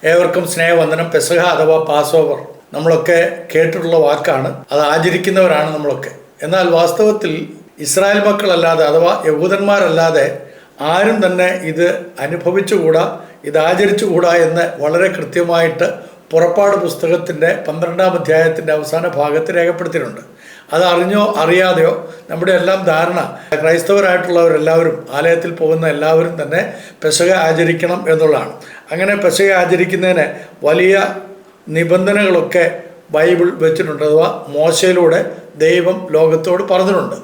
ഏവർക്കും സ്നേഹവന്ദനം. പെസഹ അഥവാ പാസ് ഓവർ നമ്മളൊക്കെ കേട്ടിട്ടുള്ള വാക്കാണ്. അത് ആചരിക്കുന്നവരാണ് നമ്മളൊക്കെ. എന്നാൽ വാസ്തവത്തിൽ ഇസ്രായേൽ മക്കളല്ലാതെ അഥവാ യഹൂദന്മാരല്ലാതെ ആരും തന്നെ ഇത് അനുഭവിച്ചുകൂടാ, ഇത് ആചരിച്ചുകൂടാ എന്ന് വളരെ കൃത്യമായിട്ട് പുറപ്പാട് പുസ്തകത്തിൻ്റെ 12-ാം അധ്യായത്തിൻ്റെ അവസാന ഭാഗത്ത് രേഖപ്പെടുത്തിയിട്ടുണ്ട്. അത് അറിഞ്ഞോ അറിയാതെയോ നമ്മുടെ എല്ലാം ധാരണ ക്രൈസ്തവരായിട്ടുള്ളവരെല്ലാവരും, ആലയത്തിൽ പോകുന്ന എല്ലാവരും തന്നെ പെസഹ ആചരിക്കണം എന്നുള്ളതാണ്. അങ്ങനെ പെസഹ ആചരിക്കുന്നതിന് വലിയ നിബന്ധനകളൊക്കെ ബൈബിൾ വെച്ചിട്ടുണ്ട്, അഥവാ മോശയിലൂടെ ദൈവം ലോകത്തോട് പറഞ്ഞിട്ടുണ്ട്.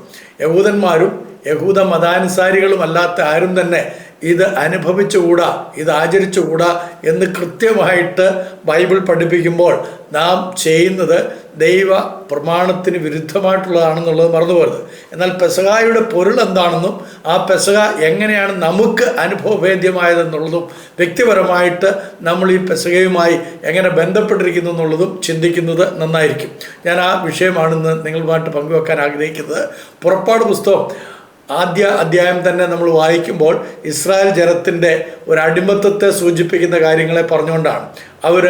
യഹൂദന്മാരും യഹൂദ മതാനുസാരികളും അല്ലാത്ത ആരും തന്നെ ഇത് അനുഭവിച്ചുകൂടാ, ഇത് ആചരിച്ചുകൂടാ എന്ന് കൃത്യമായിട്ട് ബൈബിൾ പഠിപ്പിക്കുമ്പോൾ നാം ചെയ്യുന്നത് ദൈവ പ്രമാണത്തിന് വിരുദ്ധമായിട്ടുള്ളതാണെന്നുള്ളത് മറന്നുപോകരുത്. എന്നാൽ പെസഹായുടെ പൊരുൾ എന്താണെന്നും ആ പെസഹ എങ്ങനെയാണ് നമുക്ക് അനുഭവവേദ്യമായതെന്നുള്ളതും വ്യക്തിപരമായിട്ട് നമ്മൾ ഈ പെസഹയുമായി എങ്ങനെ ബന്ധപ്പെട്ടിരിക്കുന്നു എന്നുള്ളതും ചിന്തിക്കുന്നത് നന്നായിരിക്കും. ഞാൻ ആ വിഷയമാണെന്ന് നിങ്ങളുമായിട്ട് പങ്കുവെക്കാൻ ആഗ്രഹിക്കുന്നത്. പുറപ്പാട് പുസ്തകം ആദ്യ അധ്യായം തന്നെ നമ്മൾ വായിക്കുമ്പോൾ ഇസ്രായേൽ ജനത്തിൻ്റെ ഒരു അടിമത്തത്തെ സൂചിപ്പിക്കുന്ന കാര്യങ്ങളെ പറഞ്ഞുകൊണ്ടാണ്. അവർ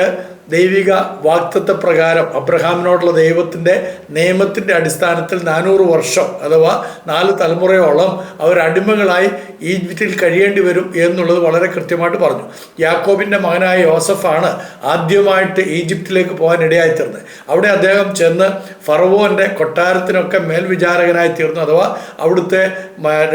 ദൈവിക വാഗ്ദത്ത പ്രകാരം അബ്രഹാമിനോടുള്ള ദൈവത്തിൻ്റെ നിയമത്തിൻ്റെ അടിസ്ഥാനത്തിൽ 400 വർഷം അഥവാ 4 തലമുറയോളം അവർ അടിമകളായി ഈജിപ്തിൽ കഴിയേണ്ടി വരും എന്നുള്ളത് വളരെ കൃത്യമായിട്ട് പറഞ്ഞു. യാക്കോബിൻ്റെ മകനായ യോസഫാണ് ആദ്യമായിട്ട് ഈജിപ്തിലേക്ക് പോകാൻ ഇടയായിത്തീർന്നത്. അവിടെ അദ്ദേഹം ചെന്ന് ഫറവോൻ്റെ കൊട്ടാരത്തിനൊക്കെ മേൽവിചാരകനായി തീർന്നു, അഥവാ അവിടുത്തെ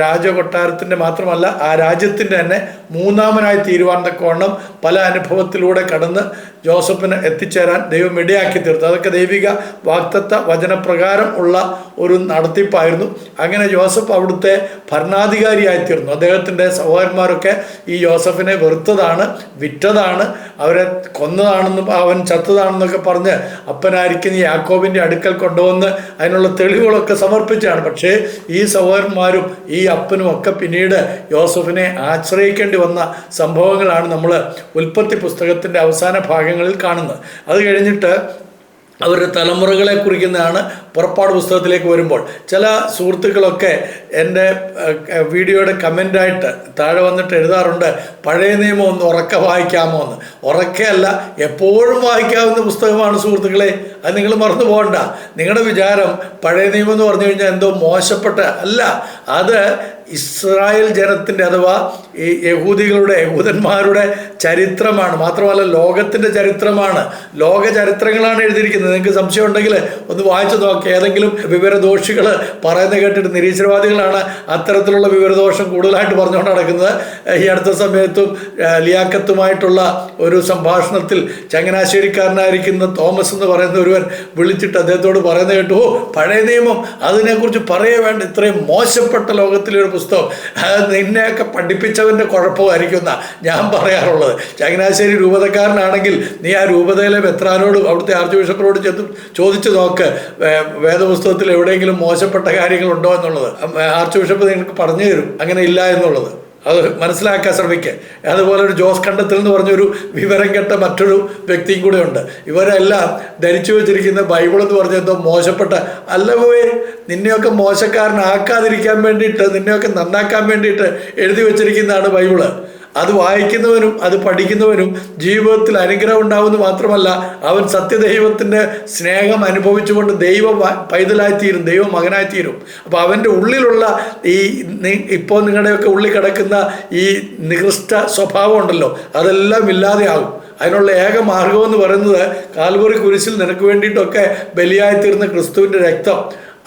രാജകൊട്ടാരത്തിൻ്റെ മാത്രമല്ല ആ രാജ്യത്തിൻ്റെ തന്നെ 3ാമനായി തീരുവാൻ തക്കവണ്ണം പല അനുഭവത്തിലൂടെ കടന്ന് ജോസഫിന് എത്തിച്ചേരാൻ ദൈവം ഇടയാക്കി തീർത്തു. അതൊക്കെ ദൈവിക വാഗ്ദത്ത വചനപ്രകാരം ഉള്ള ഒരു നടത്തിപ്പായിരുന്നു. അങ്ങനെ ജോസഫ് അവിടുത്തെ ഭരണാധികാരിയായിത്തീർന്നു. അദ്ദേഹത്തിൻ്റെ സഹോദരന്മാരൊക്കെ ഈ ജോസഫിനെ വെറുത്തതാണ്, വിറ്റതാണ്, അവരെ കൊന്നതാണെന്നും അവൻ ചത്തതാണെന്നൊക്കെ പറഞ്ഞ് അപ്പനായിരിക്കുന്ന യാക്കോബിൻ്റെ അടുക്കൽ കൊണ്ടുവന്ന് അതിനുള്ള തെളിവുകളൊക്കെ സമർപ്പിച്ചാണ്. പക്ഷേ ഈ സഹോദരന്മാരും ഈ അപ്പനും ഒക്കെ പിന്നീട് യോസഫിനെ ആശ്രയിക്കേണ്ടി വന്ന സംഭവങ്ങളാണ് നമ്മൾ ഉൽപ്പത്തി പുസ്തകത്തിൻ്റെ അവസാന ഭാഗങ്ങളിൽ കാണുന്നത്. അത് കഴിഞ്ഞിട്ട് അവരുടെ തലമുറകളെ കുറിക്കുന്നതാണ് പുറപ്പാട് പുസ്തകത്തിലേക്ക് വരുമ്പോൾ. ചില സുഹൃത്തുക്കളൊക്കെ എൻ്റെ വീഡിയോയുടെ കമൻ്റായിട്ട് താഴെ വന്നിട്ട് എഴുതാറുണ്ട്, പഴയ നിയമം ഒന്ന് ഉറക്കെ വായിക്കാമോ എന്ന്. ഉറക്കെയല്ല, എപ്പോഴും വായിക്കാവുന്ന പുസ്തകമാണ് സുഹൃത്തുക്കളെ. അത് നിങ്ങൾ മറന്നു പോകണ്ട. നിങ്ങളുടെ വിചാരം പഴയ നിയമം എന്ന് പറഞ്ഞു കഴിഞ്ഞാൽ എന്തോ മോശപ്പെട്ട അല്ല. അത് ഇസ്രായേൽ ജനത്തിൻ്റെ അഥവാ ഈ യഹൂദന്മാരുടെ ചരിത്രമാണ്. മാത്രമല്ല ലോകത്തിൻ്റെ ചരിത്രമാണ്. ലോക ചരിത്രങ്ങളാണ് എഴുതിയിരിക്കുന്നത്. നിങ്ങൾക്ക് സംശയം ഉണ്ടെങ്കിൽ ഒന്ന് വായിച്ചു നോക്കുക. ഏതെങ്കിലും വിവരദോഷികൾ പറയുന്നത് കേട്ടിട്ട്, നിരീശ്വരവാദികളാണ് അത്തരത്തിലുള്ള വിവരദോഷം കൂടുതലായിട്ട് പറഞ്ഞുകൊണ്ട് നടക്കുന്നത്. ഈ അടുത്ത സമയത്തും ലിയാക്കത്തുമായിട്ടുള്ള ഒരു സംഭാഷണത്തിൽ ചങ്ങനാശ്ശേരിക്കാരനായിരിക്കുന്ന തോമസ് എന്ന് പറയുന്ന ഒരുവൻ വിളിച്ചിട്ട് അദ്ദേഹത്തോട് പറയുന്നത് കേട്ടു, പഴയ നിയമം അതിനെക്കുറിച്ച് പറയേ വേണ്ട, ഇത്രയും മോശപ്പെട്ട ലോകത്തിലൊരു പുസ്തകം, അത് നിന്നെയൊക്കെ പഠിപ്പിച്ചവൻ്റെ കുഴപ്പമായിരിക്കും എന്നാണ് ഞാൻ പറയാറുള്ളത്. ചങ്ങനാശ്ശേരി രൂപതക്കാരനാണെങ്കിൽ നീ ആ രൂപതയിലെ മെത്രാനോടും അവിടുത്തെ ആർച്ച് ബിഷപ്പിനോട് ചെന്ന് ചോദിച്ചു നോക്ക്, വേദപുസ്തകത്തിൽ എവിടെയെങ്കിലും മോശപ്പെട്ട കാര്യങ്ങളുണ്ടോ എന്നുള്ളത്. ആർച്ച് ബിഷപ്പ് നിങ്ങൾക്ക് പറഞ്ഞു തരും അങ്ങനെ ഇല്ല എന്നുള്ളത്. അത് മനസ്സിലാക്കാൻ ശ്രമിക്കുക. അതുപോലെ ഒരു ജോസ് കണ്ടത്തിൽ എന്ന് പറഞ്ഞൊരു വിവരം കെട്ട മറ്റൊരു വ്യക്തിയും കൂടെ ഉണ്ട്. ഇവരെല്ലാം ധരിച്ചു വെച്ചിരിക്കുന്ന ബൈബിൾ എന്ന് പറഞ്ഞാൽ എന്തോ മോശപ്പെട്ട അല്ല. പോയി നിന്നെയൊക്കെ മോശക്കാരനാക്കാതിരിക്കാൻ വേണ്ടിയിട്ട്, നിന്നെയൊക്കെ നന്നാക്കാൻ വേണ്ടിയിട്ട് എഴുതി വെച്ചിരിക്കുന്നതാണ് ബൈബിള്. അത് വായിക്കുന്നവനും അത് പഠിക്കുന്നവനും ജീവിതത്തിൽ അനുഗ്രഹം ഉണ്ടാവുമെന്ന് മാത്രമല്ല, അവൻ സത്യദൈവത്തിൻ്റെ സ്നേഹം അനുഭവിച്ചുകൊണ്ട് ദൈവ പൈതലായിത്തീരും, ദൈവ മകനായിത്തീരും. അപ്പോൾ അവൻ്റെ ഉള്ളിലുള്ള ഈ ഇപ്പോൾ നിങ്ങളുടെയൊക്കെ ഉള്ളിൽ കിടക്കുന്ന ഈ നികൃഷ്ട സ്വഭാവം ഉണ്ടല്ലോ, അതെല്ലാം ഇല്ലാതെയാകും. അതിനുള്ള ഏക മാർഗമെന്ന് പറയുന്നത് കാൽവറി കുരിശിൽ നിനക്ക് വേണ്ടിയിട്ടൊക്കെ ബലിയായിത്തീർന്ന ക്രിസ്തുവിൻ്റെ രക്തം.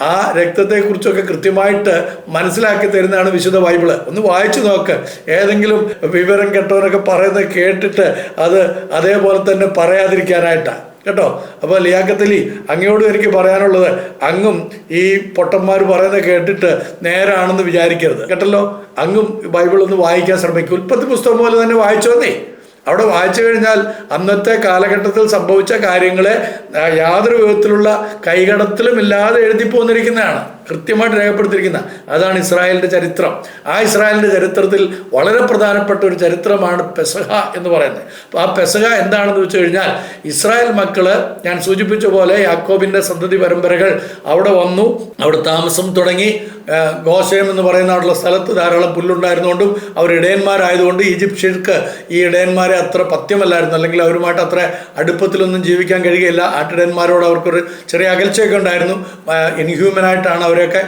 ആ രക്തത്തെക്കുറിച്ചൊക്കെ കൃത്യമായിട്ട് മനസ്സിലാക്കി തരുന്നതാണ് വിശുദ്ധ ബൈബിള്. ഒന്ന് വായിച്ചു നോക്ക്. ഏതെങ്കിലും വിവരം കെട്ടവരൊക്കെ പറയുന്നത് കേട്ടിട്ട് അത് അതേപോലെ തന്നെ പറയാതിരിക്കാനായിട്ടാണ് കേട്ടോ. അപ്പോൾ ലിയാഖത്തലി, അങ്ങയോടും എനിക്ക് പറയാനുള്ളത്, അങ്ങും ഈ പൊട്ടന്മാർ പറയുന്നത് കേട്ടിട്ട് നേരാണെന്ന് വിചാരിക്കരുത് കേട്ടല്ലോ. അങ്ങും ബൈബിളൊന്ന് വായിക്കാൻ ശ്രമിക്കും. ഉൽപ്പത്തി പുസ്തകം പോലെ തന്നെ വായിച്ചോന്നേ. അവിടെ വായിച്ചു കഴിഞ്ഞാൽ അന്നത്തെ കാലഘട്ടത്തിൽ സംഭവിച്ച കാര്യങ്ങളെ യാതൊരു വിധത്തിലുള്ള കൈകടത്തലും ഇല്ലാതെ എഴുതി പോന്നിരിക്കുന്നതാണ്, കൃത്യമായിട്ട് രേഖപ്പെടുത്തിയിരിക്കുന്ന. അതാണ് ഇസ്രായേലിൻ്റെ ചരിത്രം. ആ ഇസ്രായേലിൻ്റെ ചരിത്രത്തിൽ വളരെ പ്രധാനപ്പെട്ട ഒരു ചരിത്രമാണ് പെസഹ എന്ന് പറയുന്നത്. അപ്പോൾ ആ പെസഹ എന്താണെന്ന് വെച്ച് കഴിഞ്ഞാൽ, ഇസ്രായേൽ മക്കൾ ഞാൻ സൂചിപ്പിച്ച പോലെ യാക്കോബിൻ്റെ സന്തതി പരമ്പരകൾ അവിടെ വന്നു, അവിടെ താമസം തുടങ്ങി. ഗോശയം എന്ന് പറയുന്ന സ്ഥലത്ത് ധാരാളം പുല്ലുണ്ടായിരുന്നുകൊണ്ടും അവർ ഇടയന്മാരായതുകൊണ്ട് ഈജിപ്ഷ്യർക്ക് ഈ ഇടയന്മാരെ അത്ര പഥ്യമല്ലായിരുന്നു, അല്ലെങ്കിൽ അവരുമായിട്ട് അത്ര അടുപ്പത്തിലൊന്നും ജീവിക്കാൻ കഴിയുകയില്ല. ആട്ടിടയന്മാരോട് അവർക്കൊരു ചെറിയ അകൽച്ചയൊക്കെ ഉണ്ടായിരുന്നു. ഇൻഹ്യൂമനായിട്ടാണ് അവരെയൊക്കെ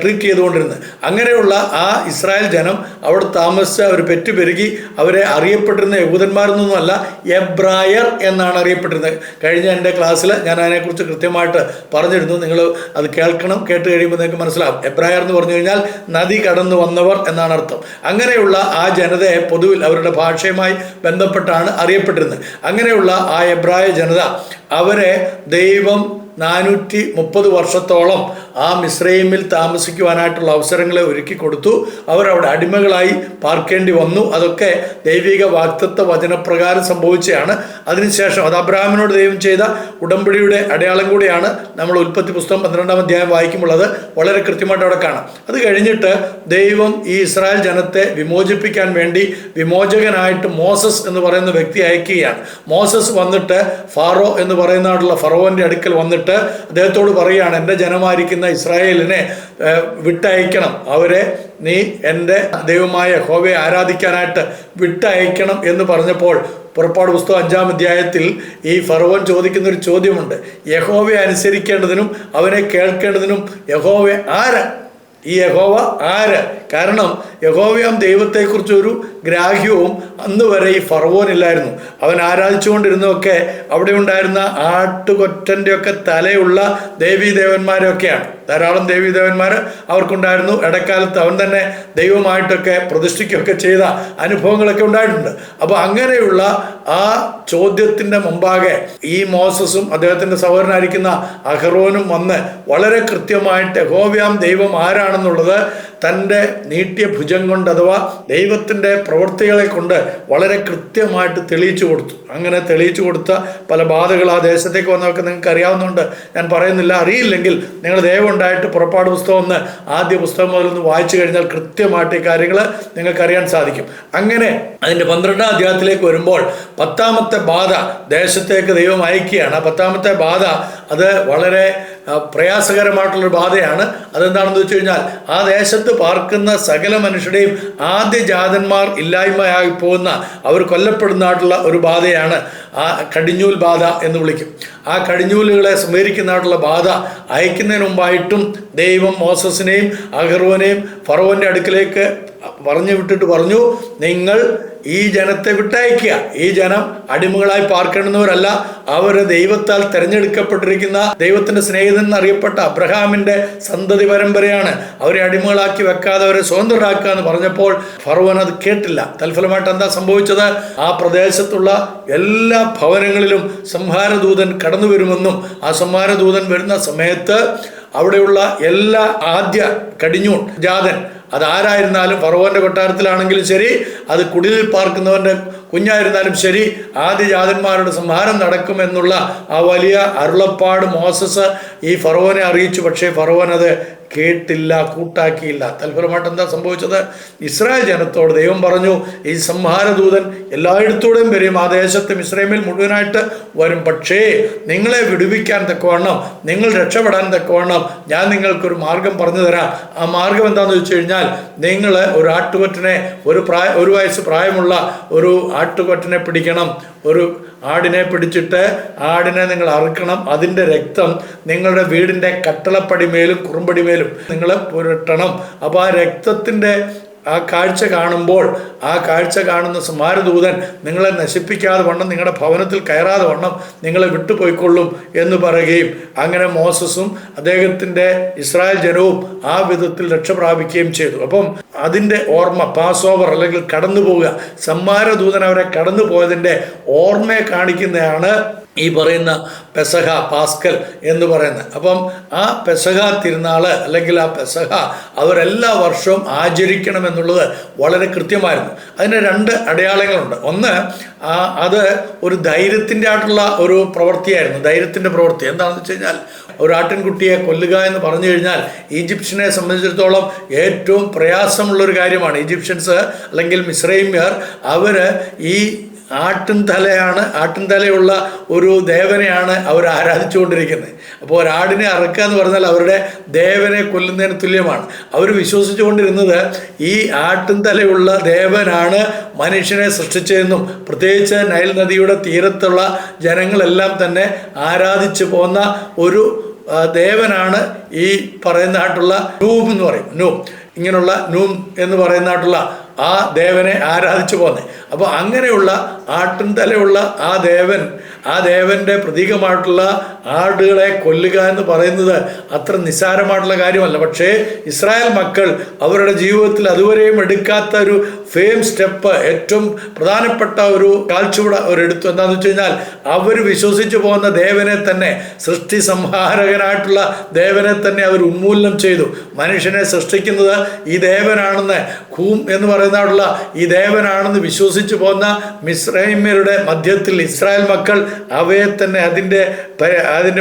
ട്രീറ്റ് ചെയ്തുകൊണ്ടിരുന്നത്. അങ്ങനെയുള്ള ആ ഇസ്രായേൽ ജനം അവിടെ താമസിച്ച് അവർ പെറ്റുപെരുകി അവരെ അറിയപ്പെട്ടിരുന്ന യഹൂദന്മാരെന്നൊന്നുമല്ല, എബ്രായർ എന്നാണ് അറിയപ്പെട്ടിരുന്നത്. കഴിഞ്ഞ എൻ്റെ ക്ലാസ്സിൽ ഞാൻ അതിനെക്കുറിച്ച് കൃത്യമായിട്ട് പറഞ്ഞിരുന്നു. നിങ്ങൾ അത് കേൾക്കണം, കേട്ട് കഴിയുമ്പോൾ നിങ്ങൾക്ക് മനസ്സിലാവും. എബ്രായർ എന്ന് പറഞ്ഞു കഴിഞ്ഞാൽ നദി കടന്നു വന്നവർ എന്നാണ് അർത്ഥം. അങ്ങനെയുള്ള ആ ജനതയെ പൊതുവിൽ അവരുടെ ഭാഷയുമായി ബന്ധപ്പെട്ടാണ് അറിയപ്പെട്ടിരുന്നത്. അങ്ങനെയുള്ള ആ എബ്രായ ജനത അവരെ ദൈവം 430 വർഷത്തോളം ആ മിസ്രൈമിൽ താമസിക്കുവാനായിട്ടുള്ള അവസരങ്ങളെ ഒരുക്കി കൊടുത്തു. അവരവിടെ അടിമകളായി പാർക്കേണ്ടി വന്നു. അതൊക്കെ ദൈവിക വാഗ്ദത്ത വചനപ്രകാരം സംഭവിച്ചതാണ്. അതിനുശേഷം അത് അബ്രഹാമിനോട് ദൈവം ചെയ്ത ഉടമ്പടിയുടെ അടയാളം കൂടിയാണ്. നമ്മൾ ഉൽപ്പത്തി പുസ്തകം 12-ാം അധ്യായം വായിക്കുമ്പോൾ അത് വളരെ കൃത്യമായിട്ട് അവിടെ കാണാം. അത് കഴിഞ്ഞിട്ട് ദൈവം ഈ ഇസ്രായേൽ ജനത്തെ വിമോചിപ്പിക്കാൻ വേണ്ടി വിമോചകനായിട്ട് മോസസ് എന്ന് പറയുന്ന വ്യക്തി അയക്കുകയാണ്. മോസസ് വന്നിട്ട് ഫാറോ എന്ന് പറയുന്ന ഫറവോൻ്റെ അടുക്കൽ വന്നിട്ട് അദ്ദേഹത്തോട് പറയുകയാണ്, എൻ്റെ ജനമായിരിക്കുന്ന ഇസ്രായേലിനെ വിട്ടയക്കണം, അവരെ നീ എൻ്റെ ദൈവമായ യഹോവയെ ആരാധിക്കാനായിട്ട് വിട്ടയക്കണം എന്ന് പറഞ്ഞപ്പോൾ പുറപ്പാട് പുസ്തകം 5-ാം അധ്യായത്തിൽ ഈ ഫറവോൻ ചോദിക്കുന്നൊരു ചോദ്യമുണ്ട്. യഹോവയെ അനുസരിക്കേണ്ടതിനും അവനെ കേൾക്കേണ്ടതിനും യഹോവ ആര്? ഈ യഹോവ ആര്? കാരണം യഹോവയാം ദൈവത്തെക്കുറിച്ചൊരു ഗ്രാഹ്യവും അന്ന് വരെ ഈ ഫറവോനില്ലായിരുന്നു. അവൻ ആരാധിച്ചുകൊണ്ടിരുന്നതൊക്കെ അവിടെ ഉണ്ടായിരുന്ന ആട്ടുകൊറ്റൻ്റെ ഒക്കെ തലയുള്ള ദേവീദേവന്മാരൊക്കെയാണ്. ധാരാളം ദേവീദേവന്മാർ അവർക്കുണ്ടായിരുന്നു. ഇടക്കാലത്ത് അവൻ തന്നെ ദൈവമായിട്ടൊക്കെ പ്രതിഷ്ഠിക്കുകയൊക്കെ ചെയ്ത അനുഭവങ്ങളൊക്കെ ഉണ്ടായിട്ടുണ്ട്. അപ്പോൾ അങ്ങനെയുള്ള ആ ചോദ്യത്തിൻ്റെ മുമ്പാകെ ഈ മോസസും അദ്ദേഹത്തിൻ്റെ സഹോദരനായിരിക്കുന്ന അഹറോനും വന്ന് വളരെ കൃത്യമായിട്ട് യഹോവയാം ദൈവം ആരാണെന്നുള്ളത് തൻ്റെ നീട്ടിയ ഭുജം കൊണ്ട് അഥവാ ദൈവത്തിൻ്റെ പ്രവൃത്തികളെ കൊണ്ട് വളരെ കൃത്യമായിട്ട് തെളിയിച്ചു കൊടുത്തു. അങ്ങനെ തെളിയിച്ചു കൊടുത്ത പല ബാധകൾ ആ ദേശത്തേക്ക് വന്നവർക്ക് നിങ്ങൾക്ക് അറിയാവുന്നതുകൊണ്ട് ഞാൻ പറയുന്നില്ല. അറിയില്ലെങ്കിൽ നിങ്ങൾ ദയവുണ്ടായിട്ട് പുറപ്പാട് പുസ്തകം ഒന്ന് ആദ്യ പുസ്തകം മുതലൊന്ന് വായിച്ചു കഴിഞ്ഞാൽ കൃത്യമായിട്ട് ഈ കാര്യങ്ങൾ നിങ്ങൾക്കറിയാൻ സാധിക്കും. അങ്ങനെ അതിൻ്റെ 12-ാം അധ്യായത്തിലേക്ക് വരുമ്പോൾ 10ാമത്തെ ബാധ ദേശത്തേക്ക് ദൈവം അയക്കുകയാണ്. ആ 10ാമത്തെ ബാധ അത് വളരെ പ്രയാസകരമായിട്ടുള്ളൊരു ബാധയാണ്. അതെന്താണെന്ന് വെച്ച് കഴിഞ്ഞാൽ ആ ദേശത്ത് പാർക്കുന്ന സകല മനുഷ്യരുടെയും ആദ്യജാതന്മാർ ഇല്ലായ്മയായി പോകുന്ന, അവർ കൊല്ലപ്പെടുന്നതായിട്ടുള്ള ഒരു ബാധയാണ് ആ കടിഞ്ഞൂൽ ബാധ എന്ന് വിളിക്കും. ആ കടിഞ്ഞൂലുകളെ സംഹരിക്കുന്നതായിട്ടുള്ള ബാധ അയക്കുന്നതിന് മുമ്പായിട്ടും ദൈവം മോസസിനെയും അഹറോനെയും ഫറവോൻ്റെ അടുക്കിലേക്ക് പറഞ്ഞു വിട്ടിട്ട് പറഞ്ഞു, നിങ്ങൾ ഈ ജനത്തെ വിട്ടയക്കുക. ഈ ജനം അടിമകളായി പാർക്കേണ്ടുന്നവരല്ല, അവർ ദൈവത്താൽ തിരഞ്ഞെടുക്കപ്പെട്ടിരിക്കുന്ന ദൈവത്തിൻ്റെ സ്നേഹിതൻ എന്നറിയപ്പെട്ട അബ്രഹാമിൻ്റെ സന്തതി പരമ്പരയാണ്. അവരെ അടിമകളാക്കി വെക്കാതെ അവരെ സ്വതന്ത്രരാക്കുക എന്ന് പറഞ്ഞപ്പോൾ ഫറവോൻ അത് കേട്ടില്ല. തൽഫലമായിട്ട് എന്താ സംഭവിച്ചത്? ആ പ്രദേശത്തുള്ള എല്ലാ ഭവനങ്ങളിലും സംഹാരദൂതൻ കടന്നു വരുമെന്നും ആ സംഹാരദൂതൻ വരുന്ന സമയത്ത് അവിടെയുള്ള എല്ലാ ആദ്യ കടിഞ്ഞൂൺ ജാതൻ അതാരായിരുന്നാലും, ഫറവോൻ്റെ കൊട്ടാരത്തിലാണെങ്കിലും ശരി, അത് കുടിലിൽ പാർക്കുന്നവൻ്റെ കുഞ്ഞായിരുന്നാലും ശരി, ആദ്യജാതന്മാരുടെ സംഹാരം നടക്കുമെന്നുള്ള ആ വലിയ അരുളപ്പാട് മോസസ് ഈ ഫറവോനെ അറിയിച്ചു. പക്ഷേ ഫറവോൻ അത് കേട്ടില്ല, കൂട്ടാക്കിയില്ല. തൽഫലമായിട്ട് എന്താ സംഭവിച്ചത്? ഇസ്രായേൽ ജനത്തോട് ദൈവം പറഞ്ഞു, ഈ സംഹാരദൂതൻ എല്ലായിടത്തൂടെയും വരും, ആ ദേശത്ത് മിസ്രൈമിൽ മുഴുവനായിട്ട് വരും. പക്ഷേ നിങ്ങളെ വിടുവിക്കാൻ തക്കവണ്ണം, നിങ്ങൾ രക്ഷപ്പെടാൻ തക്കവണ്ണം ഞാൻ നിങ്ങൾക്കൊരു മാർഗം പറഞ്ഞു തരാം. ആ മാർഗം എന്താണെന്ന് വെച്ച് കഴിഞ്ഞാൽ, നിങ്ങൾ ഒരു ആട്ടുകൊറ്റനെ, ഒരു വയസ്സ് പ്രായമുള്ള ഒരു ആട്ടുകൊറ്റനെ പിടിക്കണം. ഒരു ആടിനെ പിടിച്ചിട്ട് ആടിനെ നിങ്ങൾ അറുക്കണം. അതിൻ്റെ രക്തം നിങ്ങളുടെ വീടിൻ്റെ കട്ടളപ്പടിമേലും കുറുമ്പടിമേലും നിങ്ങൾ പുരട്ടണം. അപ്പോൾ ആ രക്തത്തിൻ്റെ ആ കാഴ്ച കാണുമ്പോൾ, ആ കാഴ്ച കാണുന്ന സംഹാരദൂതൻ നിങ്ങളെ നശിപ്പിക്കാതെ വണ്ണം, നിങ്ങളുടെ ഭവനത്തിൽ കയറാതെ വണ്ണം നിങ്ങളെ വിട്ടുപോയിക്കൊള്ളും എന്ന് പറയുകയും അങ്ങനെ മോസസും അദ്ദേഹത്തിൻ്റെ ഇസ്രായേൽ ജനവും ആ വിധത്തിൽ രക്ഷ പ്രാപിക്കുകയും ചെയ്തു. അപ്പം അതിൻ്റെ ഓർമ്മ, പാസ് ഓവർ അല്ലെങ്കിൽ കടന്നു പോവുക, സംഹാരദൂതൻ അവരെ കടന്നു പോയതിൻ്റെ ഓർമ്മയെ കാണിക്കുന്നതാണ് ഈ പറയുന്ന പെസഹ, പാസ്കൽ എന്ന് പറയുന്നത്. അപ്പം ആ പെസഹ തിരുനാൾ അല്ലെങ്കിൽ ആ പെസഹ അവരെല്ലാ വർഷവും ആചരിക്കണമെന്നുള്ളത് വളരെ കൃത്യമായിരുന്നു. അതിന് 2 അടയാളങ്ങളുണ്ട്. ഒന്ന്, അത് ഒരു ധൈര്യത്തിൻ്റെ ആയിട്ടുള്ള ഒരു പ്രവൃത്തിയായിരുന്നു. ധൈര്യത്തിൻ്റെ പ്രവൃത്തി എന്താണെന്ന് വെച്ച് കഴിഞ്ഞാൽ, ഒരു ആട്ടിൻകുട്ടിയെ കൊല്ലുക എന്ന് പറഞ്ഞു കഴിഞ്ഞാൽ ഈജിപ്ഷ്യനെ സംബന്ധിച്ചിടത്തോളം ഏറ്റവും പ്രയാസമുള്ളൊരു കാര്യമാണ്. ഈജിപ്ഷ്യൻസ് അല്ലെങ്കിൽ മിസ്രൈമ്യർ അവർ ഈ ആട്ടിൻതലയുള്ള ഒരു ദേവനെയാണ് അവർ ആരാധിച്ചുകൊണ്ടിരിക്കുന്നത്. അപ്പോൾ ഒരാടിനെ അറക്കുക എന്ന് പറഞ്ഞാൽ അവരുടെ ദേവനെ കൊല്ലുന്നതിന് തുല്യമാണ്. അവർ വിശ്വസിച്ചുകൊണ്ടിരുന്നത് ഈ ആട്ടിൻതലയുള്ള ദേവനാണ് മനുഷ്യനെ സൃഷ്ടിച്ചതെന്നും പ്രത്യേകിച്ച് നൈൽ നദിയുടെ തീരത്തുള്ള ജനങ്ങളെല്ലാം തന്നെ ആരാധിച്ചു പോന്ന ഒരു ദേവനാണ് ഈ പറയുന്നതായിട്ടുള്ള നൂം എന്ന് പറയും. ഇങ്ങനെയുള്ള നൂം എന്ന് പറയുന്നതായിട്ടുള്ള ആ ദേവനെ ആരാധിച്ചു പോന്നെ. അപ്പോൾ അങ്ങനെയുള്ള ആട്ടിൻതലയുള്ള ആ ദേവൻ്റെ പ്രതീകമായിട്ടുള്ള ആടുകളെ കൊല്ലുക എന്ന് പറയുന്നത് അത്ര നിസ്സാരമായിട്ടുള്ള കാര്യമല്ല. പക്ഷേ ഇസ്രായേൽ മക്കൾ അവരുടെ ജീവിതത്തിൽ അതുവരെയും എടുക്കാത്ത ഒരു സ്റ്റെപ്പ്, ഏറ്റവും പ്രധാനപ്പെട്ട ഒരു കാൽച്ചുവട് അവരെടുത്തു. എന്താണെന്ന് വെച്ച് കഴിഞ്ഞാൽ അവർ വിശ്വസിച്ചു പോകുന്ന ദേവനെ തന്നെ, സൃഷ്ടി സംഹാരകനായിട്ടുള്ള ദേവനെ തന്നെ അവർ ഉന്മൂലനം ചെയ്തു. മനുഷ്യനെ സൃഷ്ടിക്കുന്നത് ഈ ദേവനാണെന്ന്, ഖൂം എന്ന് പറയുന്നതായിട്ടുള്ള ഈ ദേവനാണെന്ന് വിശ്വസിച്ചു പോകുന്ന മിസ്രൈമ്യരുടെ മധ്യത്തിൽ ഇസ്രായേൽ മക്കൾ അവയെ തന്നെ അതിൻ്റെ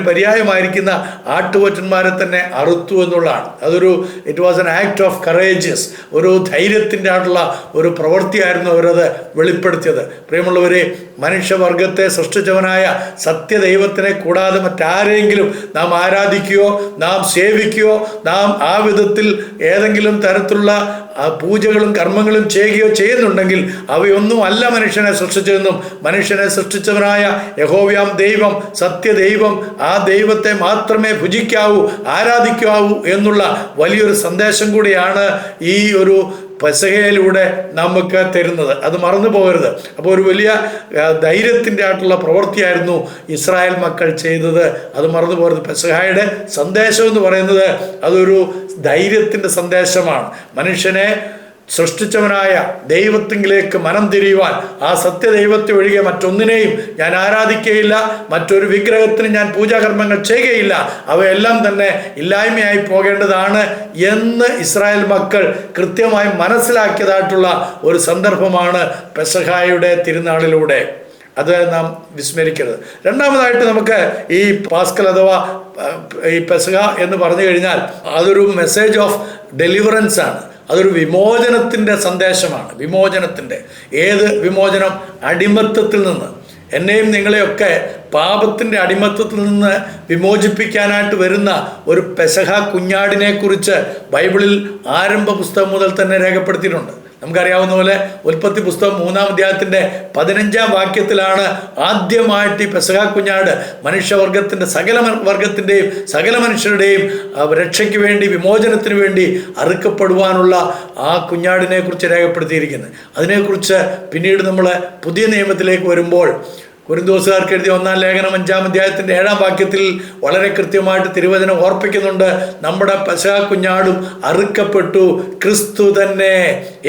പര്യായമായിരിക്കുന്ന ആട്ടുകൊറ്റന്മാരെ തന്നെ അറുത്തു എന്നുള്ളതാണ്. It was an act of courageous, ഒരു ധൈര്യത്തിൻ്റെ ആയിട്ടുള്ള ഒരു പ്രവൃത്തിയായിരുന്നു അവരത് വെളിപ്പെടുത്തിയത്. പ്രിയമുള്ളവരെ, മനുഷ്യവർഗത്തെ സൃഷ്ടിച്ചവനായ സത്യദൈവത്തിനെ കൂടാതെ മറ്റാരെങ്കിലും നാം ആരാധിക്കുകയോ നാം സേവിക്കുകയോ നാം ആ വിധത്തിൽ ഏതെങ്കിലും തരത്തിലുള്ള പൂജകളും കർമ്മങ്ങളും ചെയ്യുന്നുണ്ടെങ്കിൽ അവയൊന്നും അല്ല മനുഷ്യനെ സൃഷ്ടിച്ചതെന്നും മനുഷ്യനെ സൃഷ്ടിച്ചവനായ യഹോവയാം ദൈവം, സത്യദൈവം, ആ ദൈവത്തെ മാത്രമേ ഭുജിക്കാവൂ, ആരാധിക്കാവൂ എന്നുള്ള വലിയൊരു സന്ദേശം കൂടിയാണ് ഈ ഒരു പെസഹയിലൂടെ നമുക്ക് തരുന്നത്. അത് മറന്നു പോകരുത്. അപ്പോൾ ഒരു വലിയ ധൈര്യത്തിൻ്റെ ആയിട്ടുള്ള പ്രവൃത്തിയായിരുന്നു ഇസ്രായേൽ മക്കൾ ചെയ്തത്. അത് മറന്നു പോകരുത്. പെസഹയുടെ സന്ദേശം എന്ന് പറയുന്നത് അതൊരു ധൈര്യത്തിൻ്റെ സന്ദേശമാണ്. മനുഷ്യനെ സൃഷ്ടിച്ചവനായ ദൈവത്തിങ്കിലേക്ക് മനം തിരിയുവാൻ, ആ സത്യദൈവത്തെ ഒഴികെ മറ്റൊന്നിനെയും ഞാൻ ആരാധിക്കുകയില്ല, മറ്റൊരു വിഗ്രഹത്തിന് ഞാൻ പൂജാകർമ്മങ്ങൾ ചെയ്യുകയില്ല, അവയെല്ലാം തന്നെ ഇല്ലായ്മയായി പോകേണ്ടതാണ് എന്ന് ഇസ്രായേൽ മക്കൾ കൃത്യമായി മനസ്സിലാക്കിയതായിട്ടുള്ള ഒരു സന്ദർഭമാണ് പെസഹായുടെ തിരുനാളിലൂടെ. അത് നാം വിസ്മരിക്കരുത്. രണ്ടാമതായിട്ട് നമുക്ക് ഈ പാസ്കൽ അഥവാ ഈ പെസഹ എന്ന് പറഞ്ഞു കഴിഞ്ഞാൽ അതൊരു മെസ്സേജ് ഓഫ് ഡെലിവറൻസ് ആണ്. അതൊരു വിമോചനത്തിൻ്റെ സന്ദേശമാണ്. ഏത് വിമോചനം? അടിമത്തത്തിൽ നിന്ന്. എന്നെയും നിങ്ങളെയൊക്കെ പാപത്തിൻ്റെ അടിമത്തത്തിൽ നിന്ന് വിമോചിപ്പിക്കാനായിട്ട് വരുന്ന ഒരു പെസഹ കുഞ്ഞാടിനെ കുറിച്ച് ബൈബിളിൽ ആരംഭ പുസ്തകം മുതൽ തന്നെ രേഖപ്പെടുത്തിയിട്ടുണ്ട്. നമുക്കറിയാവുന്ന പോലെ ഉൽപ്പത്തി പുസ്തകം 3-ാം അധ്യായത്തിൻ്റെ 15-ാം വാക്യത്തിലാണ് ആദ്യമായിട്ട് ഈ പെസഹ കുഞ്ഞാട് മനുഷ്യവർഗത്തിൻ്റെ സകല മനുഷ്യരുടെയും രക്ഷയ്ക്ക് വേണ്ടി, വിമോചനത്തിന് വേണ്ടി അറുക്കപ്പെടുവാനുള്ള ആ കുഞ്ഞാടിനെ കുറിച്ച് രേഖപ്പെടുത്തിയിരിക്കുന്നത്. അതിനെക്കുറിച്ച് പിന്നീട് നമ്മൾ പുതിയ നിയമത്തിലേക്ക് വരുമ്പോൾ കൊരിന്തോസുകാർക്ക് എഴുതിയ 1-ാം ലേഖനം 5-ാം അധ്യായത്തിൻ്റെ 7-ാം വാക്യത്തിൽ വളരെ കൃത്യമായിട്ട് തിരുവചനം ഓർപ്പിക്കുന്നുണ്ട്. നമ്മുടെ പെസഹ കുഞ്ഞാടും അറുക്കപ്പെട്ടു, ക്രിസ്തു തന്നെ,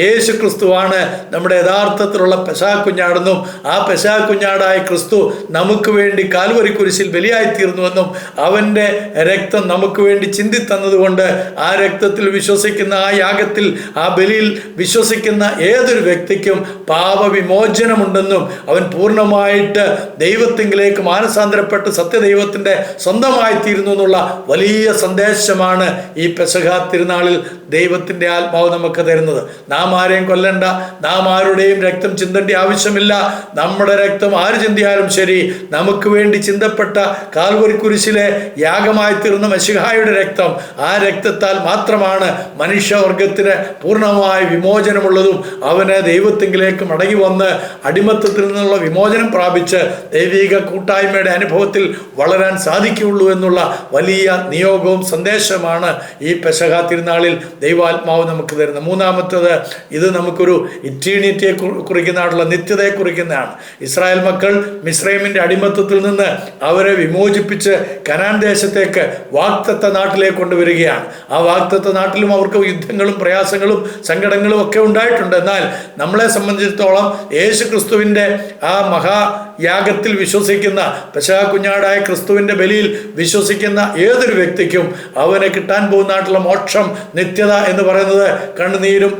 യേശു ക്രിസ്തുവാണ് നമ്മുടെ യഥാർത്ഥത്തിലുള്ള പെസഹ കുഞ്ഞാടെന്നും ആ പെസഹ കുഞ്ഞാടായ ക്രിസ്തു നമുക്ക് വേണ്ടി കാൽവരി കുരിശിൽ ബലിയായിത്തീർന്നുവെന്നും അവൻ്റെ രക്തം നമുക്ക് വേണ്ടി ചിന്തിത്തന്നതുകൊണ്ട് ആ രക്തത്തിൽ വിശ്വസിക്കുന്ന, ആ യാഗത്തിൽ, ആ ബലിയിൽ വിശ്വസിക്കുന്ന ഏതൊരു വ്യക്തിക്കും പാപവിമോചനമുണ്ടെന്നും അവൻ പൂർണ്ണമായിട്ട് ദൈവത്തിങ്കിലേക്ക് മാനസാന്തരപ്പെട്ട് സത്യദൈവത്തിൻ്റെ സ്വന്തമായി തീരുന്നു എന്നുള്ള വലിയ സന്ദേശമാണ് ഈ പെസഹ തിരുനാളിൽ ദൈവത്തിൻ്റെ ആത്മാവ് നമുക്ക് തരുന്നത്. നാം ആരെയും കൊല്ലണ്ട, നാം ആരുടെയും രക്തം ചിന്തേണ്ട ആവശ്യമില്ല. നമ്മുടെ രക്തം ആര് ചിന്തിയാലും ശരി, നമുക്ക് വേണ്ടി ചിന്തപ്പെട്ട കാൽവരി കുരിശിലെ യാഗമായി തീർന്ന മശിഹായുടെ രക്തം, ആ രക്തത്താൽ മാത്രമാണ് മനുഷ്യവർഗത്തിന് പൂർണ്ണമായ വിമോചനമുള്ളതും അവന് ദൈവത്തിങ്കിലേക്ക് മടങ്ങി വന്ന് അടിമത്തത്തിൽ നിന്നുള്ള വിമോചനം പ്രാപിച്ച് ദൈവിക കൂട്ടായ്മയുടെ അനുഭവത്തിൽ വളരാൻ സാധിക്കുകയുള്ളൂ എന്നുള്ള വലിയ നിയോഗവും സന്ദേശമാണ് ഈ പെസഹ തിരുനാളിൽ ദൈവാത്മാവ് നമുക്ക് തരുന്നത്. മൂന്നാമത്തേത്, ഇത് നമുക്കൊരു ഇറ്റേണിറ്റിയെ കുറിക്കുന്നതായിട്ടുള്ള നിത്യതയെ കുറിക്കുന്നതാണ്. ഇസ്രായേൽ മക്കൾ മിസ്രൈമിൻ്റെ അടിമത്തത്തിൽ നിന്ന് അവരെ വിമോചിപ്പിച്ച് കനാൻ ദേശത്തേക്ക് വാഗ്ദത്ത നാട്ടിലേക്ക് കൊണ്ടുവരികയാണ്. ആ വാഗ്ദത്ത നാട്ടിലും അവർക്ക് യുദ്ധങ്ങളും പ്രയാസങ്ങളും സങ്കടങ്ങളും ഒക്കെ ഉണ്ടായിട്ടുണ്ട്. എന്നാൽ നമ്മളെ സംബന്ധിച്ചിടത്തോളം യേശു ക്രിസ്തുവിൻ്റെ ആ യാഗത്തിൽ വിശ്വസിക്കുന്ന, പെസഹ കുഞ്ഞാടായ ക്രിസ്തുവിൻ്റെ ബലിയിൽ വിശ്വസിക്കുന്ന ഏതൊരു വ്യക്തിക്കും അവന് കിട്ടാൻ പോകുന്നതായിട്ടുള്ള മോക്ഷം, നിത്യത എന്ന് പറയുന്നത് കണ്ണുനീരും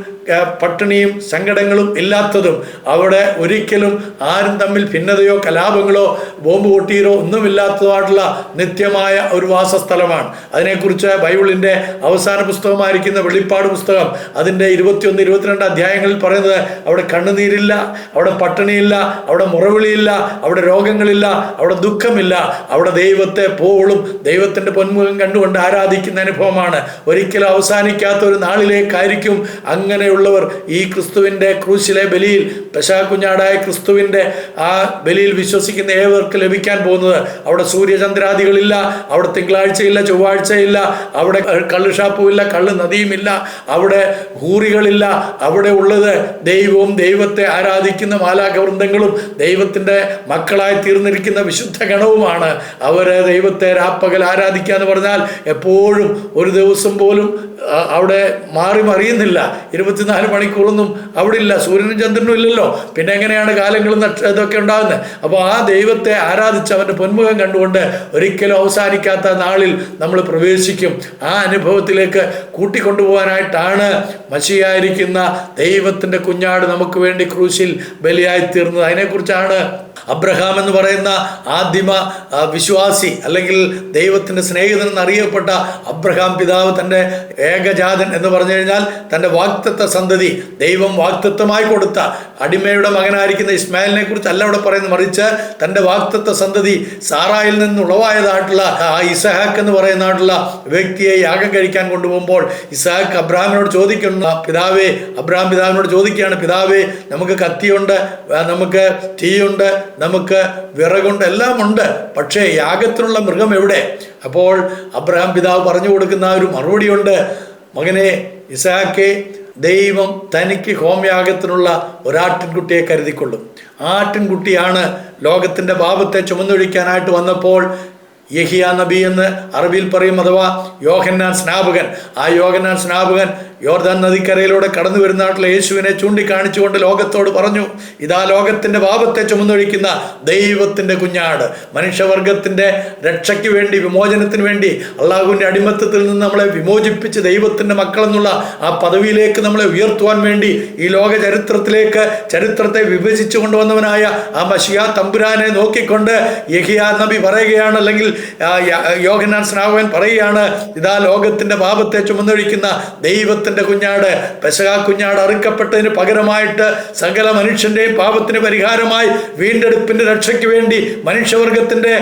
പട്ടിണിയും സങ്കടങ്ങളും ഇല്ലാത്തതും, അവിടെ ഒരിക്കലും ആരും തമ്മിൽ ഭിന്നതയോ കലാപങ്ങളോ ബോംബ് പൊട്ടിയതോ ഒന്നുമില്ലാത്തതുമായിട്ടുള്ള നിത്യമായ ഒരു വാസസ്ഥലമാണ്. അതിനെക്കുറിച്ച് ബൈബിളിൻ്റെ അവസാന പുസ്തകമായിരിക്കുന്ന വെളിപ്പാട് പുസ്തകം അതിൻ്റെ 21, 22 അധ്യായങ്ങളിൽ പറയുന്നത് അവിടെ കണ്ണുനീരില്ല, അവിടെ പട്ടിണിയില്ല, അവിടെ മുറവിളിയില്ല, അവിടെ രോഗങ്ങളില്ല, അവിടെ ദുഃഖമില്ല. അവിടെ ദൈവത്തെ പോളും ദൈവത്തിൻ്റെ പൊന്മുഖം കണ്ടുകൊണ്ട് ആരാധിക്കുന്ന അനുഭവമാണ്. ഒരിക്കലും അവസാനിക്കാത്ത ഒരു നാളിലേക്കായിരിക്കും അങ്ങനെയുള്ളവർ ഈ ക്രിസ്തുവിൻ്റെ ക്രൂശിലെ ബലിയിൽ, പെസഹക്കുഞ്ഞാടായ ക്രിസ്തുവിൻ്റെ ആ ബലിയിൽ വിശ്വസിക്കുന്ന ഏവർക്ക് ലഭിക്കാൻ പോകുന്നത്. അവിടെ സൂര്യചന്ദ്രാദികളില്ല, അവിടെ തിങ്കളാഴ്ചയില്ല, ചൊവ്വാഴ്ചയില്ല, അവിടെ കള്ളുഷാപ്പുമില്ല, കള്ള് നദിയുമില്ല, അവിടെ ഹൂറികളില്ല. അവിടെ ഉള്ളത് ദൈവവും ദൈവത്തെ ആരാധിക്കുന്ന മാലാഖവൃന്ദങ്ങളും ദൈവത്തിൻ്റെ മക്കളായി തീർന്നിരിക്കുന്ന വിശുദ്ധ ഗണവുമാണ്. അവരെ ദൈവത്തെ രാപ്പകൽ ആരാധിക്കുക എന്ന് പറഞ്ഞാൽ എപ്പോഴും ഒരു ദിവസം പോലും അവിടെ മാറി മറിയുന്നില്ല. 24 മണിക്കൂറൊന്നും അവിടെ ഇല്ല, സൂര്യനും ചന്ദ്രനും ഇല്ലല്ലോ, പിന്നെ എങ്ങനെയാണ് കാലങ്ങളും ഇതൊക്കെ ഉണ്ടാകുന്നത്? അപ്പോൾ ആ ദൈവത്തെ ആരാധിച്ച് അവൻ്റെ പൊന്മുഖം കണ്ടുകൊണ്ട് ഒരിക്കലും അവസാനിക്കാത്ത നാളിൽ നമ്മൾ പ്രവേശിക്കും. ആ അനുഭവത്തിലേക്ക് കൂട്ടിക്കൊണ്ടുപോകാനായിട്ടാണ് മശിയായിരിക്കുന്ന ദൈവത്തിൻ്റെ കുഞ്ഞാട് നമുക്ക് വേണ്ടി ക്രൂശിൽ ബലിയായിത്തീർന്നത്. അതിനെക്കുറിച്ചാണ് അബ്രഹാം എന്ന് പറയുന്ന ആദിമ വിശ്വാസി, അല്ലെങ്കിൽ ദൈവത്തിൻ്റെ സ്നേഹിതൻ എന്നറിയപ്പെട്ട അബ്രഹാം പിതാവ് തൻ്റെ ഏകജാതൻ എന്ന് പറഞ്ഞു കഴിഞ്ഞാൽ തൻ്റെ വാഗ്ദത്ത സന്തതി, ദൈവം വാഗ്ദത്തമായി കൊടുത്ത അടിമയുടെ മകനായിരിക്കുന്ന ഇസ്മായിലിനെ കുറിച്ചല്ല അവിടെ പറയുന്നത്, മറിച്ച് തൻ്റെ വാഗ്ദത്ത സന്തതി സാറായിൽ നിന്നുളവായതായിട്ടുള്ള ആ ഇസഹാക്ക് എന്ന് പറയുന്നതായിട്ടുള്ള വ്യക്തിയെ യാഗം കഴിക്കാൻ കൊണ്ടുപോകുമ്പോൾ ഇസഹാക്ക് അബ്രഹാമിനോട് ചോദിക്കുന്ന പിതാവേ, അബ്രഹാം പിതാവിനോട് ചോദിക്കുകയാണ്, പിതാവേ നമുക്ക് കത്തിയുണ്ട്, നമുക്ക് തീയുണ്ട്, നമുക്ക് വിറകുണ്ട്, എല്ലാം ഉണ്ട്, പക്ഷേ യാഗത്തിനുള്ള മൃഗം എവിടെ? അപ്പോൾ അബ്രഹാം പിതാവ് പറഞ്ഞു കൊടുക്കുന്ന ഒരു മറുപടിയുണ്ട്, മകനെ ഇസഹാക്കേ, ദൈവം തനിക്ക് ഹോമയാഗത്തിനുള്ള ഒരാട്ടിൻകുട്ടിയെ കരുതിക്കൊള്ളും. ആട്ടിൻകുട്ടിയാണ് ലോകത്തിൻ്റെ പാപത്തെ ചുമന്നൊഴിക്കാനായിട്ട് വന്നപ്പോൾ യഹിയ നബി എന്ന് അറബിയിൽ പറയും, അഥവാ യോഹന്നാൻ സ്നാപകൻ. ആ യോഹന്നാൻ സ്നാപകൻ യോർദാൻ നദിക്കരയിലൂടെ കടന്നു വരുന്നതായിട്ടുള്ള യേശുവിനെ ചൂണ്ടിക്കാണിച്ചുകൊണ്ട് ലോകത്തോട് പറഞ്ഞു, ഇതാ ലോകത്തിൻ്റെ പാപത്തെ ചുമന്നൊഴിക്കുന്ന ദൈവത്തിൻ്റെ കുഞ്ഞാട്, മനുഷ്യവർഗത്തിൻ്റെ രക്ഷയ്ക്ക് വേണ്ടി, വിമോചനത്തിന് വേണ്ടി, അള്ളാഹുവിൻ്റെ അടിമത്തത്തിൽ നിന്ന് നമ്മളെ വിമോചിപ്പിച്ച് ദൈവത്തിൻ്റെ മക്കളെന്നുള്ള ആ പദവിയിലേക്ക് നമ്മളെ ഉയർത്തുവാൻ വേണ്ടി ഈ ലോക ചരിത്രത്തെ വിഭജിച്ചു കൊണ്ടുവന്നവനായ ആ മശിയാ തമ്പുരാനെ നോക്കിക്കൊണ്ട് യഹിയാ നബി പറയുകയാണ്, അല്ലെങ്കിൽ യോഹന്നാൻ സ്നാപകൻ പറയുകയാണ്, ഇതാ ലോകത്തിൻ്റെ പാപത്തെ ചുമന്നൊഴിക്കുന്ന ദൈവത്തിൻ്റെ കുഞ്ഞാട്, പെസഹ കുഞ്ഞാട് അറുക്കപ്പെട്ടതിന് പകരമായിട്ട് സകല മനുഷ്യൻ്റെയും പാപത്തിന് പരിഹാരമായി വീണ്ടെടുപ്പിൻ്റെ രക്ഷയ്ക്ക് വേണ്ടി മനുഷ്യവർഗത്തിൻ്റെ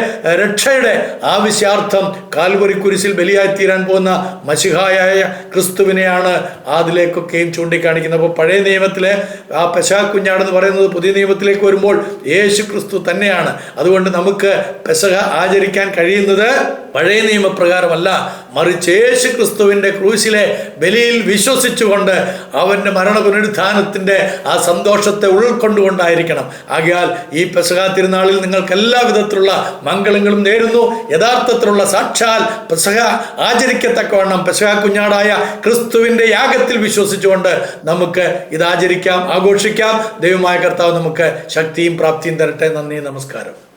രക്ഷയുടെ ആവശ്യാർത്ഥം കാൽവരി കുരിശിൽ ബലിയായി തീരാൻ പോകുന്ന മശിഹായായ ക്രിസ്തുവിനെയാണ് അതിലേക്കൊക്കെയും ചൂണ്ടിക്കാണിക്കുന്നത്. അപ്പോൾ പഴയ നിയമത്തിലെ ആ പെസഹ കുഞ്ഞാടെന്ന് പറയുന്നത് പുതിയ നിയമത്തിലേക്ക് വരുമ്പോൾ യേശു ക്രിസ്തു തന്നെയാണ്. അതുകൊണ്ട് നമുക്ക് പെസഹ ആചരിക്കാൻ കഴിയുന്നത് പഴയ നിയമപ്രകാരമല്ല, മറിച്ച് യേശു ക്രിസ്തുവിൻ്റെ ക്രൂശിലെ ബലിയിൽ വിശ്വസിച്ചുകൊണ്ട് അവൻ്റെ മരണ പുനരുത്ഥാനത്തിൻ്റെ ആ സന്തോഷത്തെ ഉൾക്കൊണ്ടുകൊണ്ടായിരിക്കണം. ആകയാൽ ഈ പെസഹ തിരുനാളിൽ നിങ്ങൾക്ക് എല്ലാ വിധത്തിലുള്ള മംഗളങ്ങളും നേരുന്നു. യഥാർത്ഥത്തിലുള്ള സാക്ഷാൽ പെസഹ ആചരിക്കത്തക്കവണ്ണം പെസഹ കുഞ്ഞാടായ ക്രിസ്തുവിൻ്റെ യാഗത്തിൽ വിശ്വസിച്ചുകൊണ്ട് നമുക്ക് ഇത് ആചരിക്കാം, ആഘോഷിക്കാം. ദൈവമായ കർത്താവ് നമുക്ക് ശക്തിയും പ്രാപ്തിയും തരട്ടെ. നന്ദി, നമസ്കാരം.